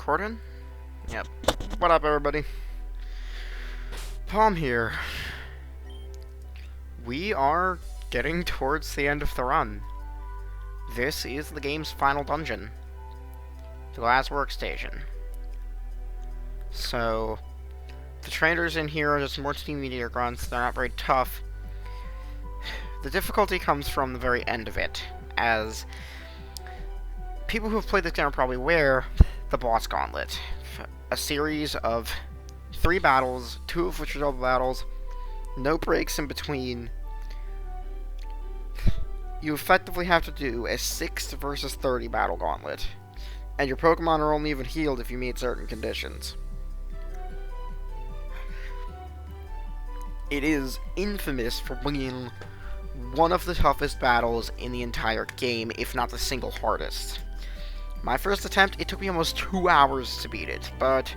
recording? Yep. What up, everybody? Palm here. We are getting towards the end of the run. This is the game's final dungeon. The last workstation. So, the trainers in here are just more intermediate grunts. They're not very tough. The difficulty comes from the very end of it, as people who have played this game are probably aware, the boss gauntlet. A series of 3 battles, 2 of which are double battles, no breaks in between. You effectively have to do a 6 versus 30 battle gauntlet, and your Pokemon are only even healed if you meet certain conditions. It is infamous for being one of the toughest battles in the entire game, if not the single hardest. My first attempt, it took me almost 2 hours to beat it, but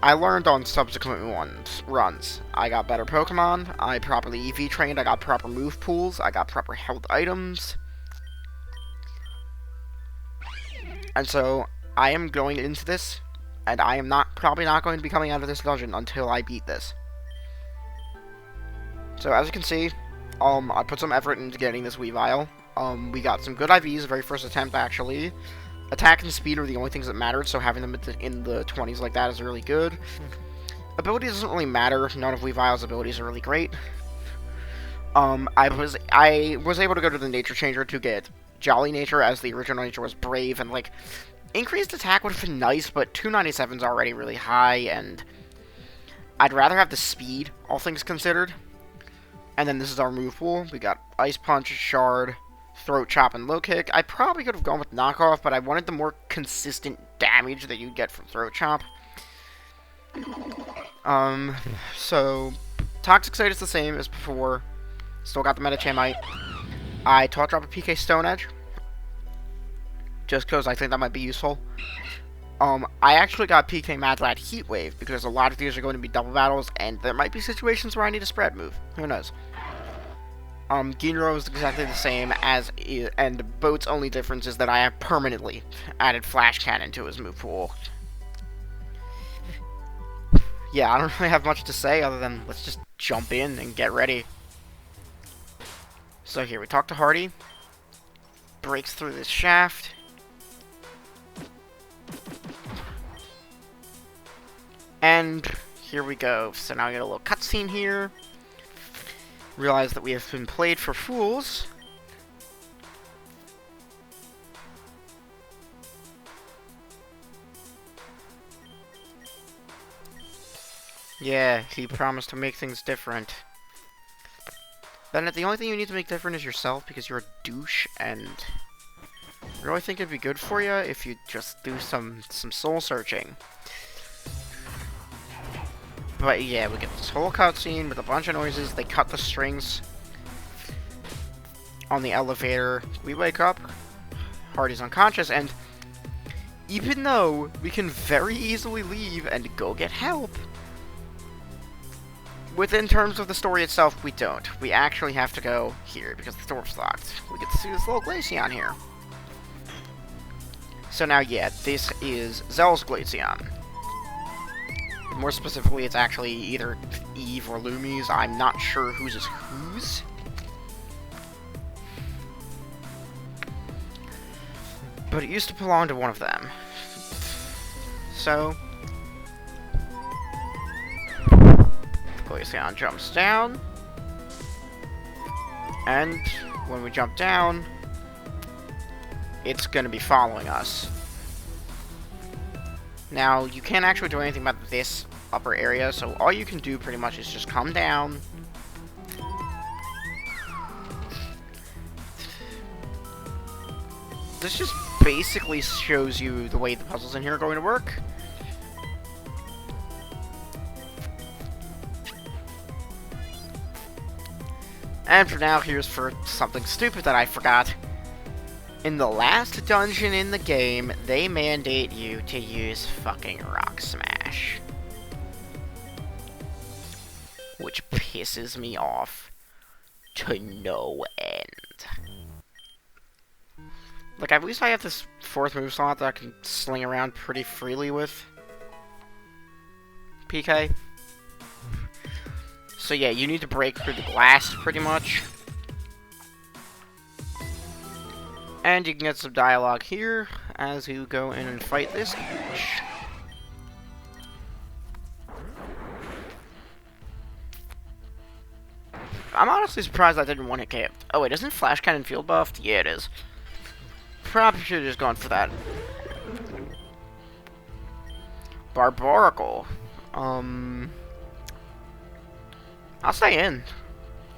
I learned on subsequent runs. I got better Pokemon, I properly EV trained, I got proper move pools, I got proper health items. And so, I am going into this, and I am probably not going to be coming out of this dungeon until I beat this. So as you can see, I put some effort into getting this Weavile. We got some good IVs the very first attempt, actually. Attack and speed are the only things that mattered, so having them in the 20s like that is really good. Ability doesn't really matter. None of Weavile's abilities are really great. I was able to go to the Nature Changer to get Jolly Nature, as the original Nature was Brave, and, like, increased attack would have been nice, but 297 is already really high, and I'd rather have the speed, all things considered. And then this is our move pool. We got Ice Punch, Shard, Throat Chop, and Low Kick. I probably could have gone with Knockoff, but I wanted the more consistent damage that you'd get from Throat Chop. So, Toxic Site is the same as before. Still got the Metachamite. I Taught Drop a PK Stone Edge, just because I think that might be useful. I actually got PK Mad Lad Heat Wave, because a lot of these are going to be double battles, and there might be situations where I need a spread move. Who knows? Ginro is exactly the same as, and Boat's only difference is that I have permanently added Flash Cannon to his move pool. Yeah, I don't really have much to say other than let's just jump in and get ready. So here, we talk to Hardy. Breaks through this shaft. And here we go. So now we get a little cutscene here. Realize that we have been played for fools. Yeah, he promised to make things different. Bennett, the only thing you need to make different is yourself, because you're a douche, and I really think it'd be good for you if you just do some soul searching. But yeah, we get this whole cutscene with a bunch of noises. They cut the strings on the elevator. We wake up, Hardy's unconscious, and even though we can very easily leave and go get help, within terms of the story itself, we don't. We actually have to go here because the door's locked. We get to see this little Glaceon here. So now, yeah, this is Zell's Glaceon. More specifically, it's actually either Eve or Lumi's. I'm not sure whose is whose. But it used to belong to one of them. So, Glaceon jumps down. And when we jump down, it's going to be following us. Now, you can't actually do anything about this upper area, so all you can do pretty much is just come down. This just basically shows you the way the puzzles in here are going to work. And for now, here's for something stupid that I forgot. In the last dungeon in the game, they mandate you to use fucking Rock Smash. Which pisses me off to no end. Like, at least I have this fourth move slot that I can sling around pretty freely with. PK. So yeah, you need to break through the glass, pretty much. And you can get some dialogue here, as you go in and fight this H. I'm honestly surprised I didn't 1-hit KO. Oh wait, isn't Flash Cannon field buffed? Yeah, it is. Probably should have just gone for that. Barbarical. I'll stay in.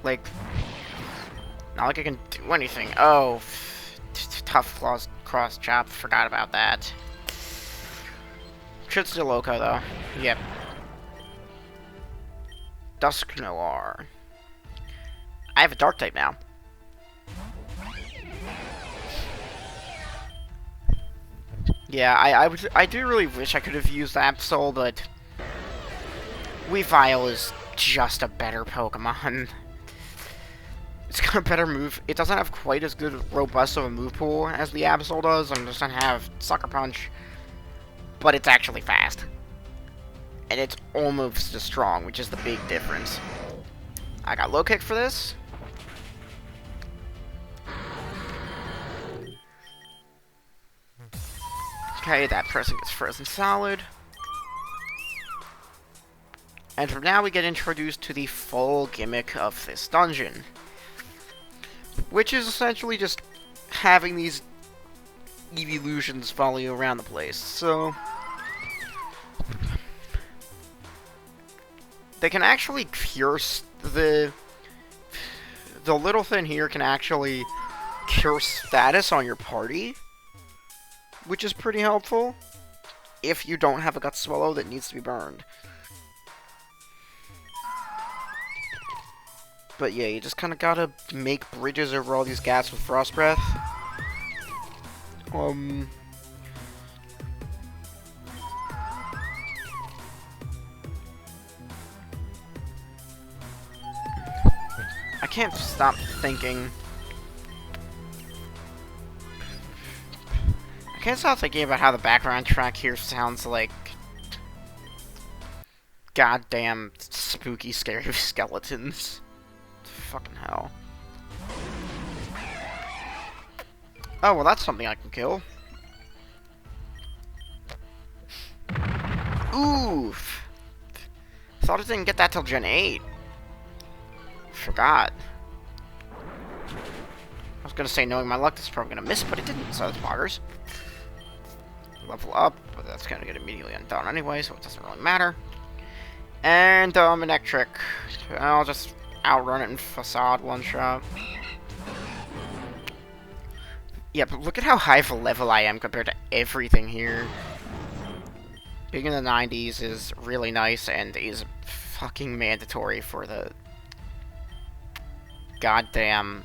Like, not like I can do anything. Oh, tough claws, cross chop. Forgot about that. Should still Loco though. Yep. Dusk Noir. I have a dark type now. Yeah, I do really wish I could have used Absol, but Weavile is just a better Pokemon. It's got a better move. It doesn't have quite as good robust of a move pool as the Absol does. It doesn't have Sucker Punch, but it's actually fast. And it's almost as strong, which is the big difference. I got Low Kick for this. Okay, that person gets frozen solid. And from now we get introduced to the full gimmick of this dungeon. Which is essentially just having these evolutions follow you around the place. So they can actually cure the little thing here can actually cure status on your party, which is pretty helpful if you don't have a Gut Swallow that needs to be burned. But yeah, you just kind of gotta make bridges over all these gaps with Frost Breath. I can't stop thinking. I can't stop thinking about how the background track here sounds like goddamn spooky, scary skeletons. Fucking hell. Oh, well, that's something I can kill. Oof. Thought I didn't get that till Gen 8. Forgot. I was gonna say, knowing my luck, this is probably gonna miss, but it didn't, so that's poggers. Level up, but that's gonna get immediately undone anyway, so it doesn't really matter. And, electric. I'll just outrun it in Facade one-shot. Yeah, but look at how high of a level I am compared to everything here. Being in the 90s is really nice and is fucking mandatory for the goddamn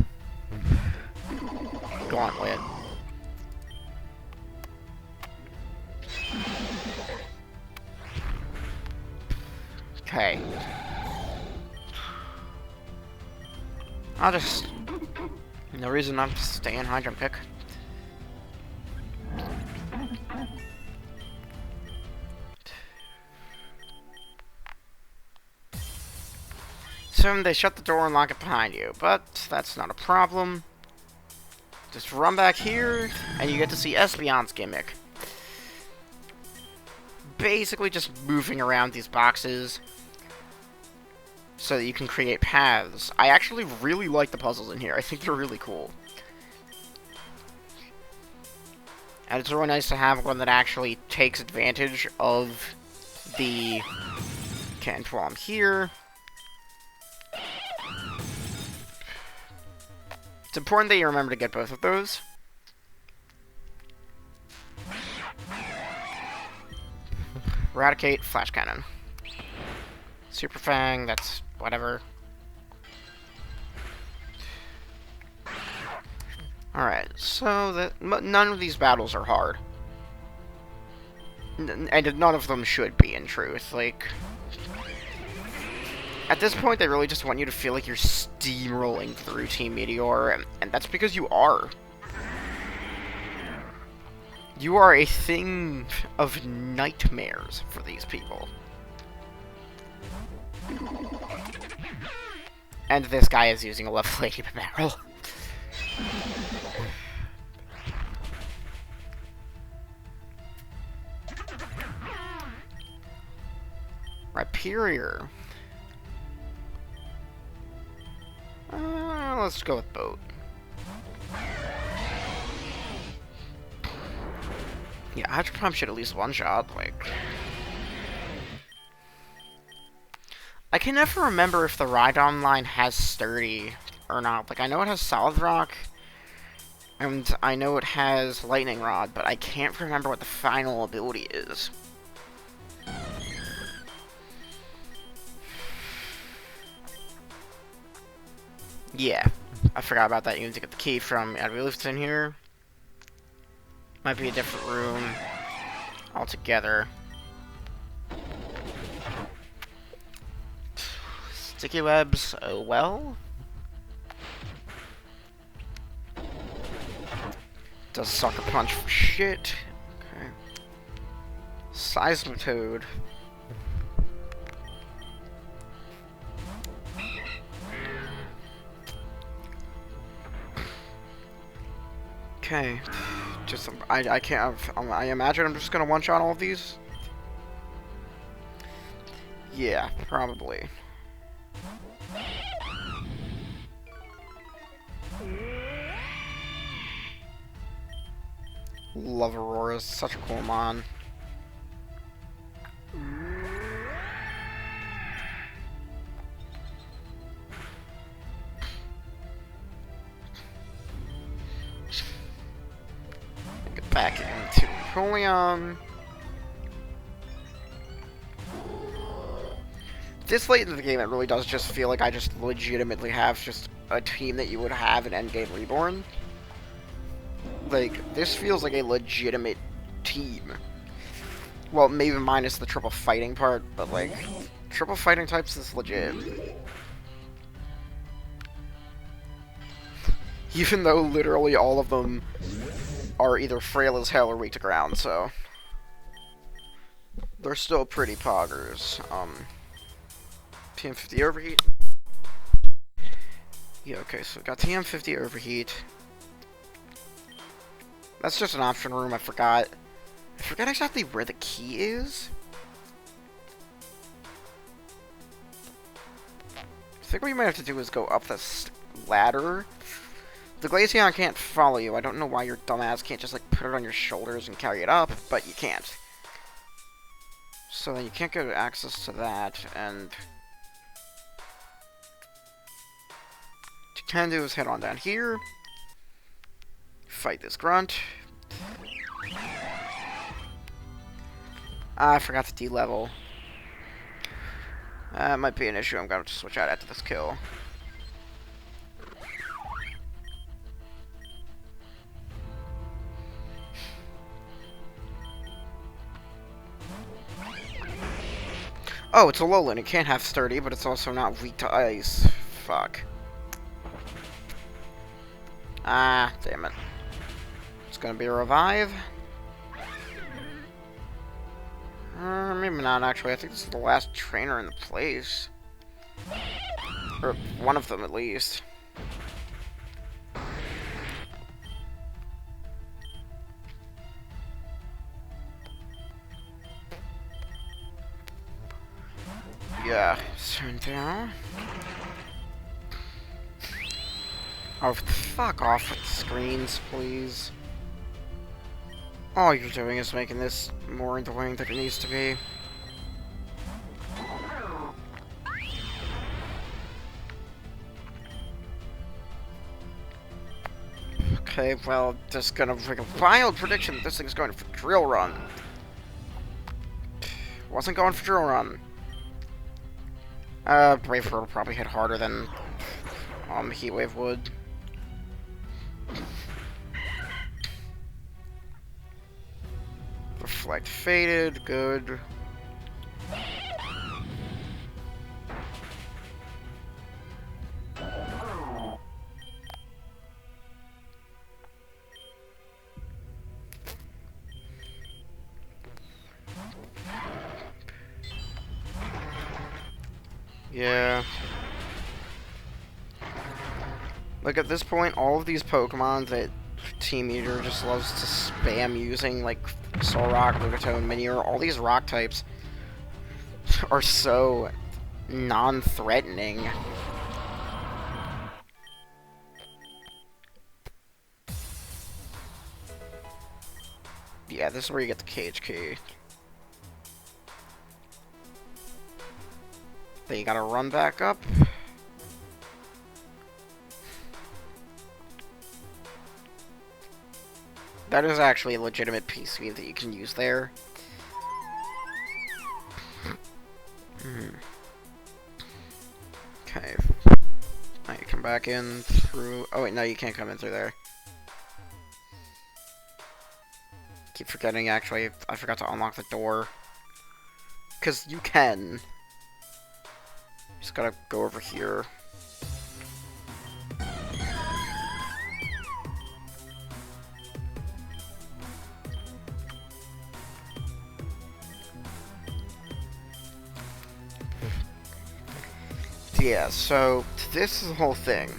gauntlet. Okay. I'll just... No reason not to stay in high jump kick. Soon they shut the door and lock it behind you, but that's not a problem. Just run back here, and you get to see Espeon's gimmick. Basically just moving around these boxes so that you can create paths. I actually really like the puzzles in here. I think they're really cool. And it's really nice to have one that actually takes advantage of the... Okay, while I'm here... It's important that you remember to get both of those. Eradicate, Flash Cannon. Super Fang, that's whatever. Alright, so none of these battles are hard. And none of them should be, in truth. Like, at this point, they really just want you to feel like you're steamrolling through Team Meteor, and that's because you are. You are a thing of nightmares for these people. And this guy is using a level 80 barrel. Rhyperior. Let's go with boat. Yeah, Hydropump should at least one-shot, like... I can never remember if the Rhydon line has Sturdy or not. Like, I know it has Solid Rock, and I know it has Lightning Rod, but I can't remember what the final ability is. Yeah, I forgot about that. You need to get the key from in here. Might be a different room altogether. Sticky webs, oh well. Does Sucker Punch for shit. Okay. Seismitoad. Okay. Just, I can't, I imagine I'm just gonna one-shot all of these. Yeah, probably. Love Aurora, such a cool mon. Get back into Napoleon. This late in the game, it really does just feel like I just legitimately have just a team that you would have in Endgame Reborn. Like, this feels like a legitimate team. Well, maybe minus the triple fighting part, but like, triple fighting types is legit. Even though literally all of them are either frail as hell or weak to ground, so they're still pretty poggers. TM50 overheat. Yeah, okay, so we got TM50 overheat. That's just an option room, I forgot. I forgot exactly where the key is. I think what you might have to do is go up this ladder. The Glaceon can't follow you. I don't know why your dumbass can't just, like, put it on your shoulders and carry it up, but you can't. So then you can't get access to that, and... what you can do is head on down here. Fight this grunt. I forgot to D-level. That might be an issue. I'm going to switch out after this kill. Oh, it's a Alolan. It can't have Sturdy, but it's also not weak to ice. Fuck. Ah, damn it. It's gonna be a revive. Maybe not, actually. I think this is the last trainer in the place. Or one of them, at least. Yeah, turn down. Oh, fuck off with the screens, please. All you're doing is making this more annoying than it needs to be. Okay, well, just gonna make a wild prediction that this thing's going for Drill Run. Wasn't going for Drill Run. Brave Bird will probably hit harder than Heatwave would. Reflect faded, good. Yeah. Like, at this point, all of these Pokemon that Team Eater just loves to spam using, like Solrock, Lunatone, Minior, all these rock types are so non-threatening. Yeah, this is where you get the cage key. Then you gotta run back up. That is actually a legitimate PCV that you can use there. Okay. Now you come back in through... Oh wait, no, you can't come in through there. Keep forgetting, actually, I forgot to unlock the door. Because you can. Just gotta go over here. Yeah, so this is the whole thing.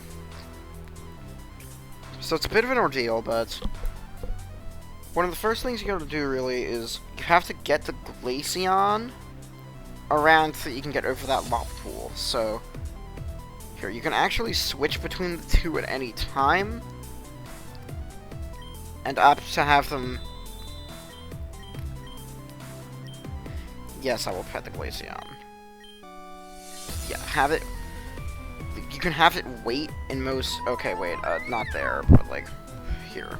So it's a bit of an ordeal, but one of the first things you gotta do really is you have to get the Glaceon around so that you can get over that lava pool. So here, you can actually switch between the two at any time and opt to have them. Yes, I will pet the Glaceon. Yeah, have it. You can have it wait in most. Okay, wait, not there, but like here.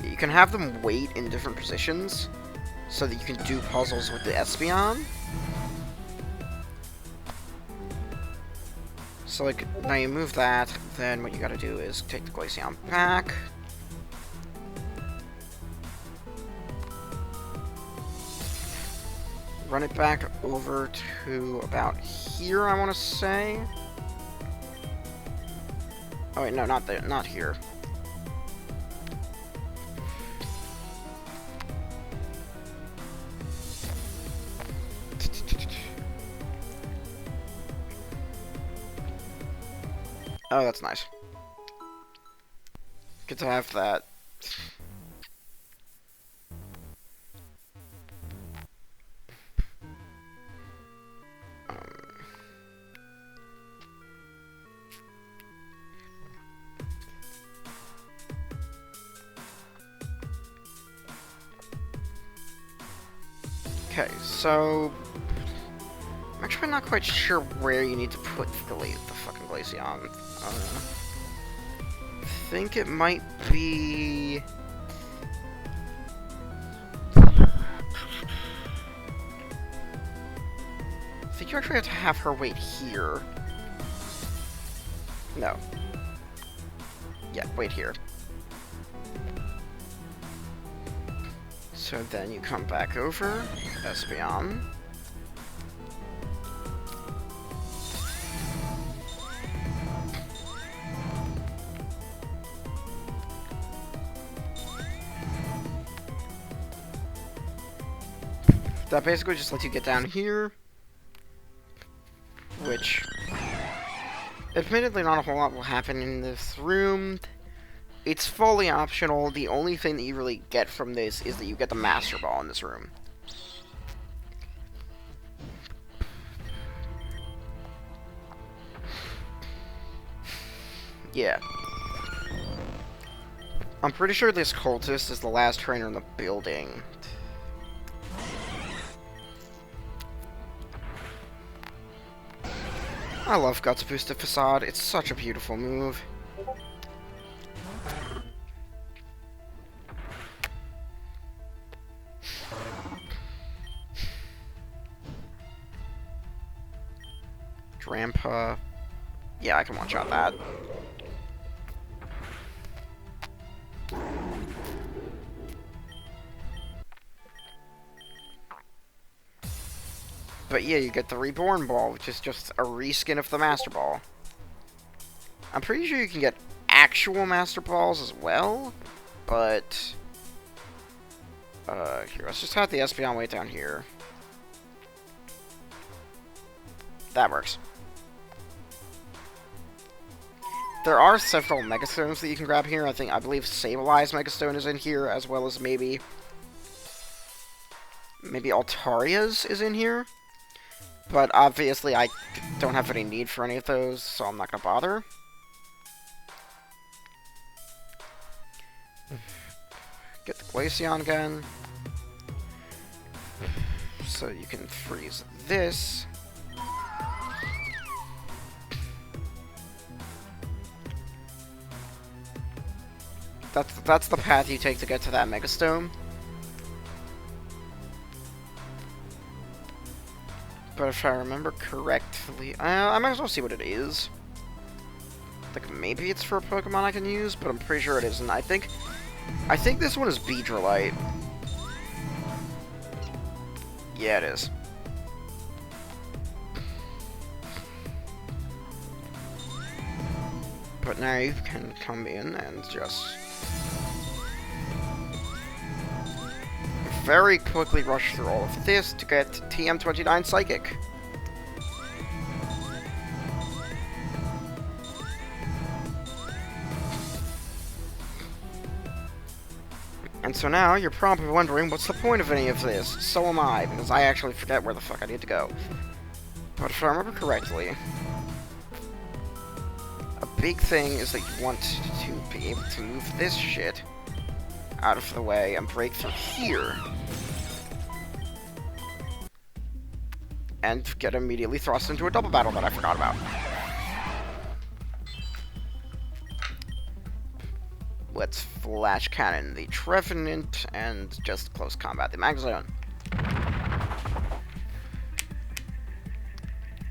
You can have them wait in different positions so that you can do puzzles with the Espeon. So, like, now you move that, then what you gotta do is take the Glaceon back. Run it back over to about here, I want to say. Oh wait, no, not there, not here. Oh, that's nice. Good to have that. Okay, so I'm actually not quite sure where you need to put the fucking Glaceon. I think it might be. I think you actually have to have her wait here. No. Yeah, wait here. So then you come back over, Espeon. That basically just lets you get down here, which, admittedly, not a whole lot will happen in this room. It's fully optional. The only thing that you really get from this is that you get the Master Ball in this room. Yeah. I'm pretty sure this cultist is the last trainer in the building. I love Guts Boosted Facade. It's such a beautiful move. Drampa. Yeah, I can one-shot that. But yeah, you get the Reborn Ball, which is just a reskin of the Master Ball. I'm pretty sure you can get actual Master Balls as well, but here, let's just have the Espeon wait down here. That works. There are several Megastones that you can grab here. I believe Sableye Megastone is in here, as well as maybe Altaria's is in here. But obviously I don't have any need for any of those, so I'm not going to bother. Get the Glaceon again. So you can freeze this. That's the path you take to get to that Megastone. But if I remember correctly, I might as well see what it is. Like, maybe it's for a Pokemon I can use, but I'm pretty sure it isn't. I think this one is Beedrillite. Yeah, it is. But now you can come in and just very quickly rush through all of this to get TM29 Psychic. And so now, you're probably wondering, what's the point of any of this? So am I, because I actually forget where the fuck I need to go. But if I remember correctly, a big thing is that you want to be able to move this shit out of the way and break through here. And get immediately thrust into a double battle that I forgot about. Let's Flash Cannon the Trevenant and just close combat the Magazone.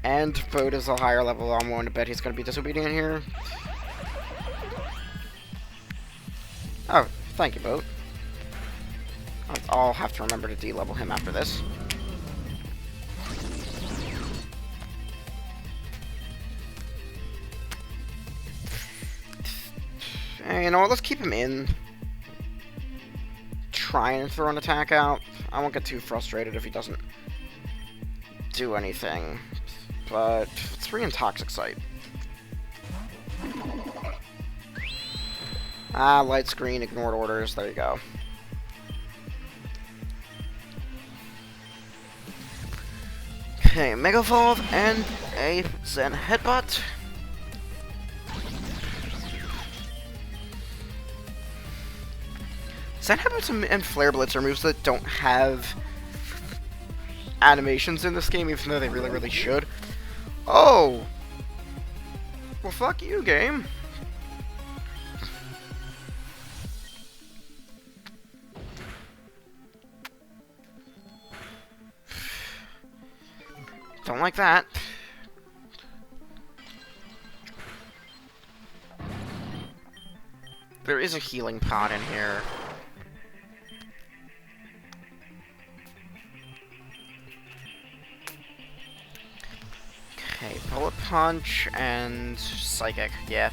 And Vote is a higher level. I'm willing to bet he's going to be disobedient here. Oh, thank you, Vote. I'll have to remember to de-level him after this. And, you know what, let's keep him in. Try and throw an attack out. I won't get too frustrated if he doesn't do anything. But let's re-intoxic Sight. Ah, light screen, ignored orders, there you go. Okay, Mega Evolve and a Zen Headbutt. Zen Headbutts and Flare Blitz are moves that don't have animations in this game, even though they really, really should. Oh! Well, fuck you, game. Don't like that. There is a healing pod in here. Okay, Bullet Punch and Psychic, yeah.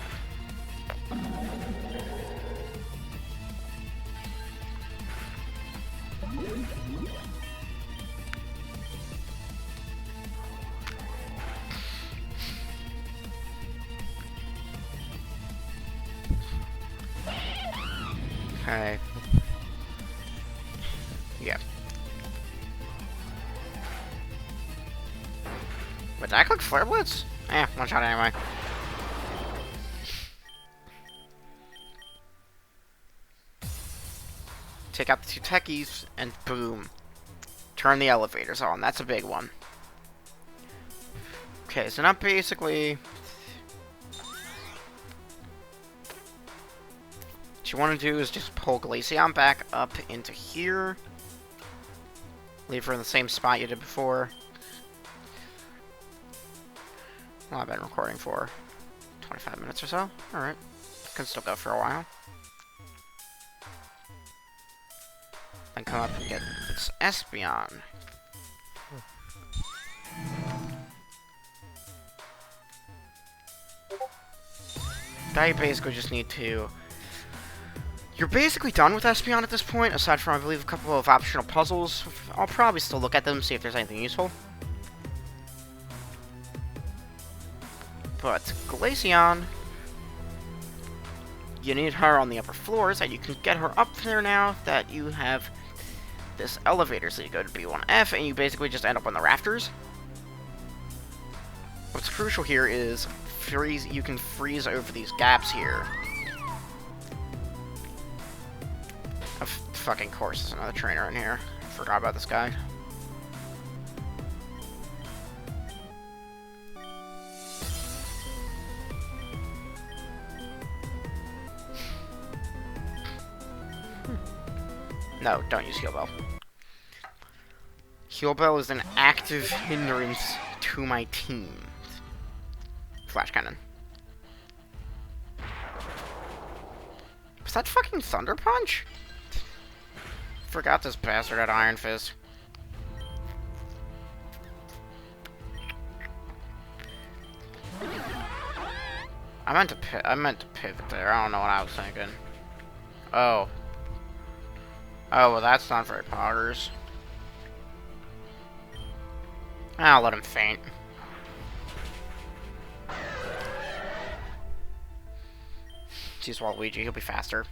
Okay. Yeah. Would that click Flare Blitz? Eh, one shot anyway. Take out the two techies, and boom. Turn the elevators on. That's a big one. Okay, so now basically what you want to do is just pull Glaceon back up into here. Leave her in the same spot you did before. Well, I've been recording for 25 minutes or so. Alright. Can still go for a while. Then come up and get this Espeon. Now you basically just need to... You're basically done with Espeon at this point, aside from, I believe, a couple of optional puzzles. I'll probably still look at them, see if there's anything useful. But Glaceon, you need her on the upper floors, and you can get her up there now that you have this elevator. So you go to B1F, and you basically just end up on the rafters. What's crucial here is freeze. You can freeze over these gaps here. Of fucking course, there's another trainer in here. Forgot about this guy. No, don't use Heal Bell. Heal Bell is an active hindrance to my team. Flash Cannon. Was that fucking Thunder Punch? Forgot this bastard had Iron Fist. I meant to pivot there. I don't know what I was thinking. Oh. Oh, well, that's not very poggers. I'll let him faint. Use Waluigi, he'll be faster.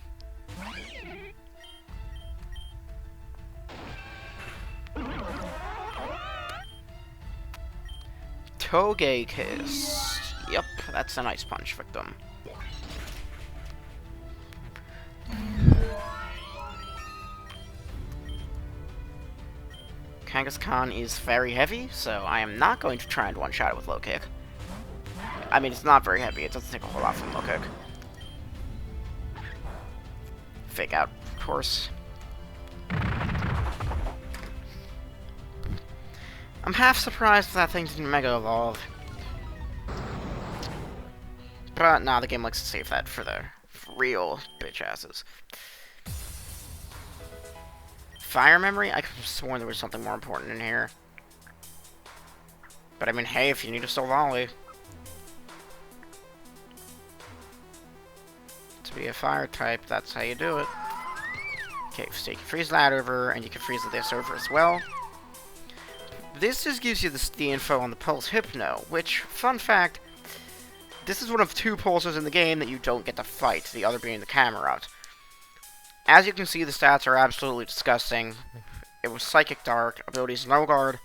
Togekiss. Yep, that's an Ice Punch victim. Kangaskhan is very heavy, so I am not going to try and one-shot it with Low Kick. I mean, it's not very heavy, it doesn't take a whole lot from Low Kick. Fake out, of course. I'm half surprised that thing didn't Mega Evolve. But nah, the game likes to save that for the real bitch asses. Fire Memory? I could have sworn there was something more important in here. But I mean, hey, if you need a Soul Volley. To be a fire type, that's how you do it. Okay, so you can freeze that over, and you can freeze this over as well. This just gives you the info on the Pulse Hypno, which, fun fact, this is one of two pulses in the game that you don't get to fight, the other being the Camerot. As you can see, the stats are absolutely disgusting. It was Psychic Dark, abilities No Guard.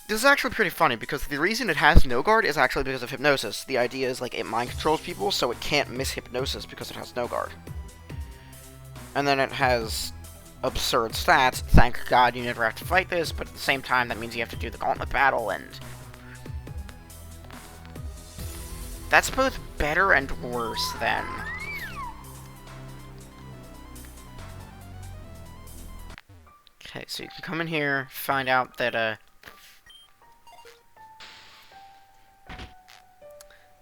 This is actually pretty funny, because the reason it has No Guard is actually because of Hypnosis. The idea is, like, it mind controls people, so it can't miss Hypnosis because it has No Guard. And then it has absurd stats. Thank God you never have to fight this, but at the same time, that means you have to do the Gauntlet battle, and that's both better and worse than. Okay, so you can come in here, find out that,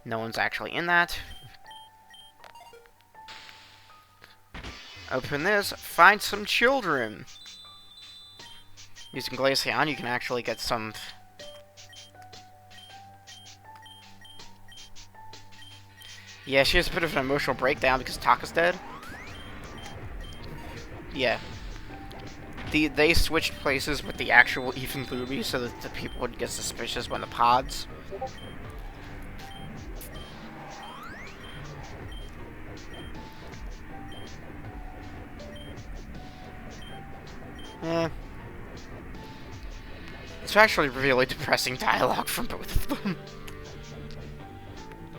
no one's actually in that. Open this, find some children. Using Glaceon, you can actually get some. Yeah, she has a bit of an emotional breakdown because Taka's dead. Yeah. They switched places with the actual Ethan Luby so that the people would get suspicious when the pods. Yeah. It's actually really depressing dialogue from both of them.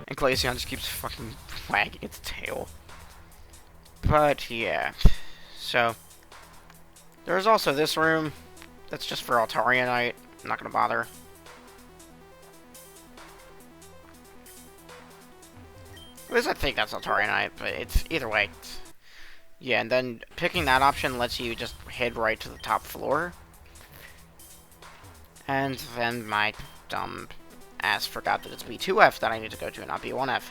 And Glaceon just keeps fucking wagging its tail. But, yeah. So, there's also this room that's just for Altarianite. I'm not gonna bother. At least I think that's Altarianite, but it's either way. Yeah, and then picking that option lets you just head right to the top floor. And then my dumb ass forgot that it's B2F that I need to go to, not B1F.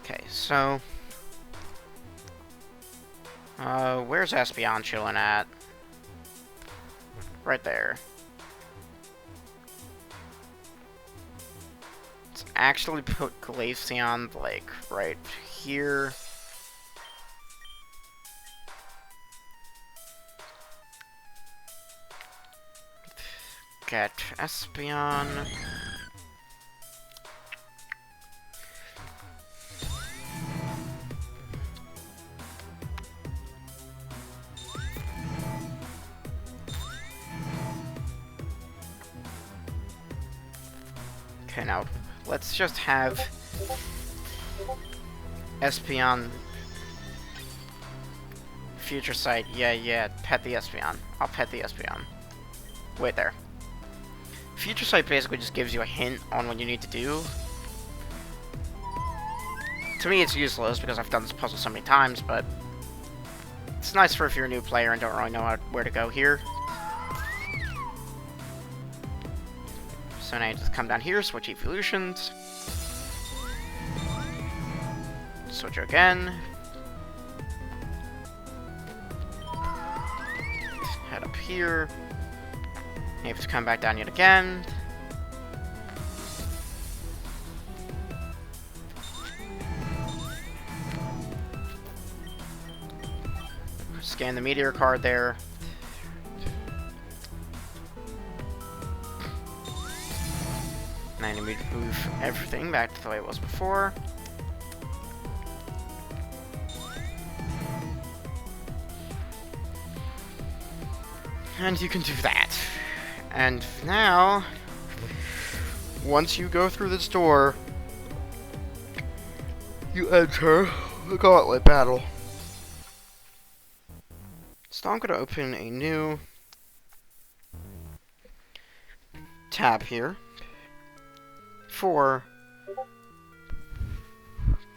Okay, so where's Espeon chilling at? Right there. Let's actually put Glaceon, like, right here. Get Espeon. Okay, now, let's just have Espion. Future sight. Yeah, pet the Espion. I'll pet the Espion. Wait there. Future sight basically just gives you a hint on what you need to do. To me, it's useless because I've done this puzzle so many times, but it's nice for if you're a new player and don't really know where to go here. So now you just come down here, switch evolutions. Switch again. Head up here. You have to come back down yet again. Scan the meteor card there. Now you need to move everything back to the way it was before. And you can do that. And now, once you go through this door, you enter the gauntlet battle. So I'm going to open a new tab here for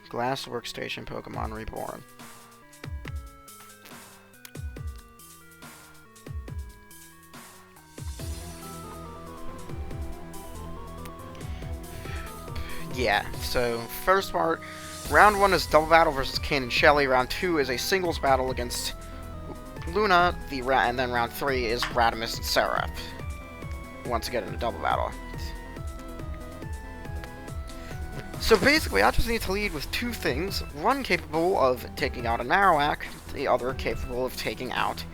Glass Workstation Pokemon Reborn. Yeah, so first part, round 1 is double battle versus Ken and Shelly. Round 2 is a singles battle against Luna, and then round 3 is Radimus and Seraph. Once again in a double battle. So basically, I just need to lead with 2 things. One capable of taking out a Marowak, the other capable of taking out.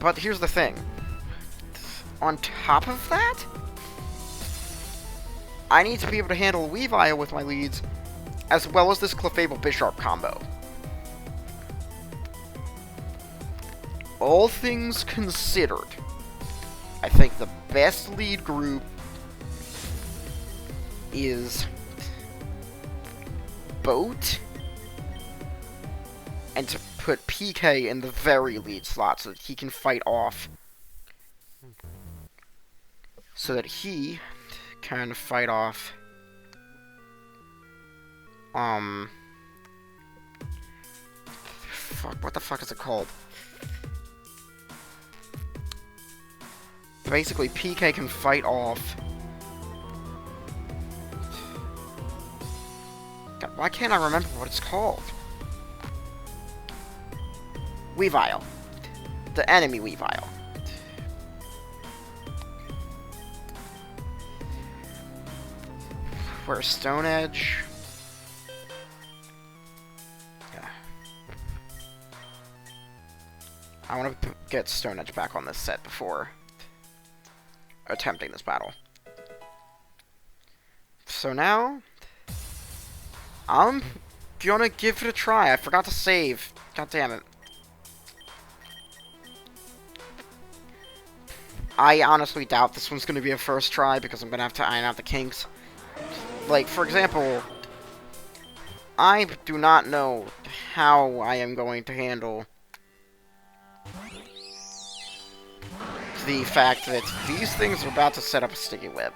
But here's the thing. On top of that, I need to be able to handle Weavile with my leads, as well as this Clefable Bisharp combo. All things considered, I think the best lead group is Boat, and to put PK in the very lead slot so that he can fight off, what the fuck is it called? Basically, PK can fight off. God, why can't I remember what it's called? Weavile. The enemy Weavile. Where's Stone Edge? Yeah. I want to get Stone Edge back on this set before attempting this battle. So now, I'm gonna give it a try. I forgot to save. God damn it. I honestly doubt this one's gonna be a first try because I'm gonna have to iron out the kinks. Like, for example, I do not know how I am going to handle the fact that these things are about to set up a sticky web.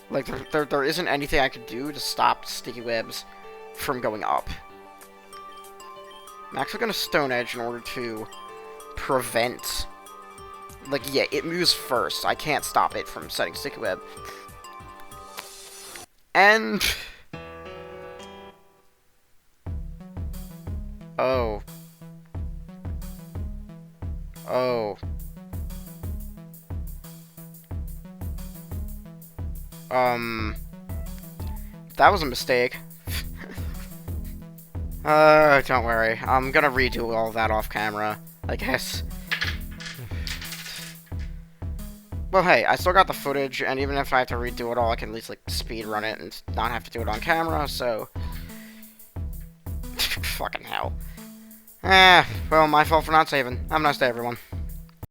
Like, there isn't anything I could do to stop sticky webs from going up. I'm actually going to Stone Edge in order to prevent... Like, yeah, it moves first. I can't stop it from setting sticky web. And... Oh. Oh. That was a mistake. Don't worry. I'm gonna redo all that off camera, I guess. Well, hey, I still got the footage, and even if I have to redo it all, I can at least, like, speed run it and not have to do it on camera, so... Fucking hell. Well, my fault for not saving. Have a nice day, everyone.